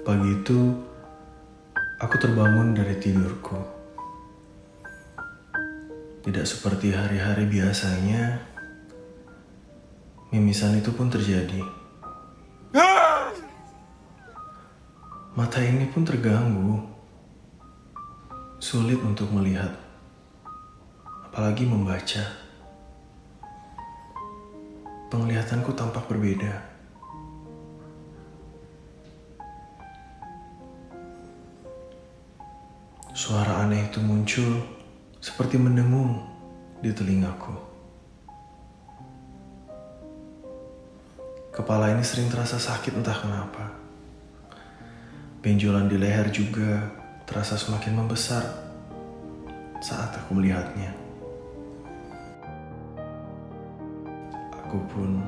Pagi itu, aku terbangun dari tidurku. Tidak seperti hari-hari biasanya, mimisan itu pun terjadi. Mata ini pun terganggu, sulit untuk melihat, apalagi membaca. Penglihatanku tampak berbeda. Suara aneh itu muncul seperti mendengung di telingaku. Kepala ini sering terasa sakit entah kenapa. Benjolan di leher juga terasa semakin membesar saat aku melihatnya. Aku pun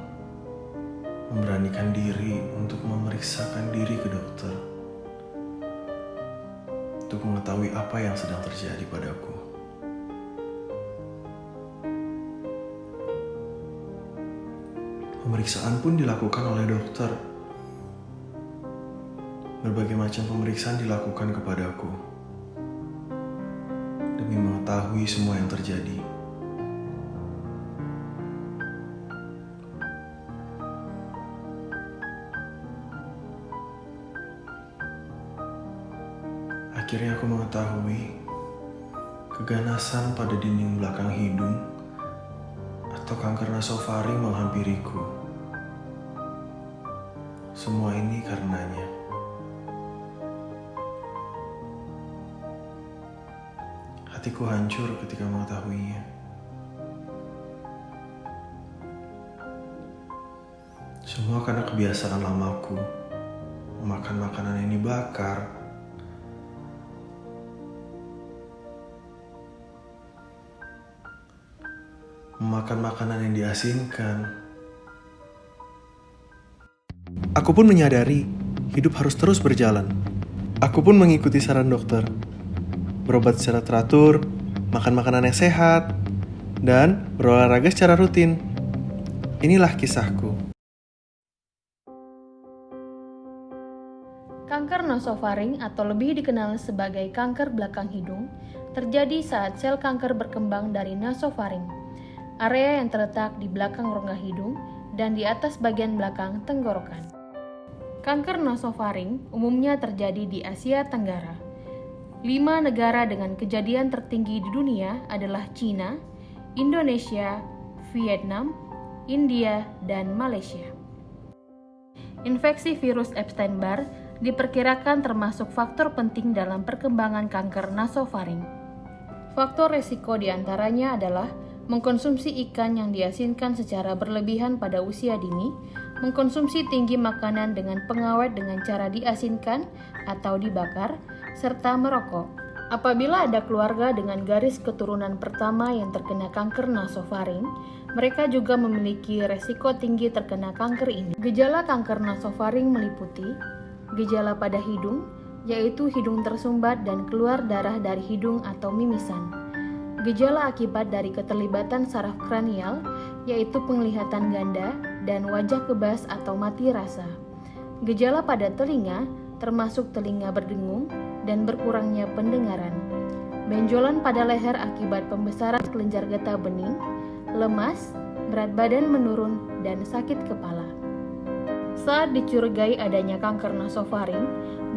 memberanikan diri untuk memeriksakan diri ke dokter untuk mengetahui apa yang sedang terjadi padaku. Pemeriksaan pun dilakukan oleh dokter. Berbagai macam pemeriksaan dilakukan kepadaku demi mengetahui semua yang terjadi. Akhirnya aku mengetahui keganasan pada dinding belakang hidung atau kanker nasofaring menghampiriku. Semua ini karenanya. Hatiku hancur ketika mengetahuinya. Semua karena kebiasaan lamaku memakan makanan yang dibakar, memakan makanan yang diasinkan. Aku pun menyadari hidup harus terus berjalan. Aku pun mengikuti saran dokter, berobat secara teratur, makan makanan yang sehat, dan berolahraga secara rutin. Inilah kisahku. Kanker nasofaring atau lebih dikenal sebagai kanker belakang hidung terjadi saat sel kanker berkembang dari nasofaring, area yang terletak di belakang rongga hidung dan di atas bagian belakang tenggorokan. Kanker nasofaring umumnya terjadi di Asia Tenggara. 5 negara dengan kejadian tertinggi di dunia adalah China, Indonesia, Vietnam, India, dan Malaysia. Infeksi virus Epstein-Barr diperkirakan termasuk faktor penting dalam perkembangan kanker nasofaring. Faktor resiko diantaranya adalah mengkonsumsi ikan yang diasinkan secara berlebihan pada usia dini, mengkonsumsi tinggi makanan dengan pengawet dengan cara diasinkan atau dibakar, serta merokok. Apabila ada keluarga dengan garis keturunan pertama yang terkena kanker nasofaring, mereka juga memiliki resiko tinggi terkena kanker ini. Gejala kanker nasofaring meliputi gejala pada hidung, yaitu hidung tersumbat dan keluar darah dari hidung atau mimisan. Gejala akibat dari keterlibatan saraf kranial, yaitu penglihatan ganda dan wajah kebas atau mati rasa. Gejala pada telinga, termasuk telinga berdengung dan berkurangnya pendengaran. Benjolan pada leher akibat pembesaran kelenjar getah bening, lemas, berat badan menurun, dan sakit kepala. Saat dicurigai adanya kanker nasofaring,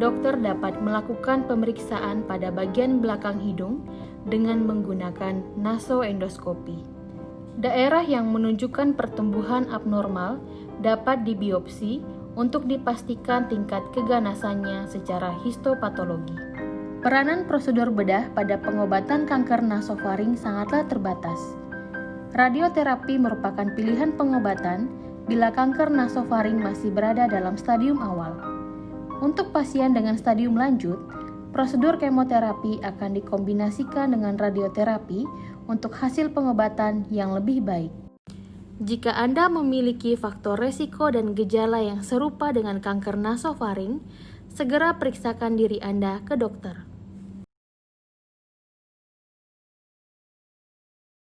dokter dapat melakukan pemeriksaan pada bagian belakang hidung dengan menggunakan nasoendoskopi. Daerah yang menunjukkan pertumbuhan abnormal dapat dibiopsi untuk dipastikan tingkat keganasannya secara histopatologi. Peranan prosedur bedah pada pengobatan kanker nasofaring sangatlah terbatas. Radioterapi merupakan pilihan pengobatan bila kanker nasofaring masih berada dalam stadium awal. Untuk pasien dengan stadium lanjut, prosedur kemoterapi akan dikombinasikan dengan radioterapi untuk hasil pengobatan yang lebih baik. Jika Anda memiliki faktor resiko dan gejala yang serupa dengan kanker nasofaring, segera periksakan diri Anda ke dokter.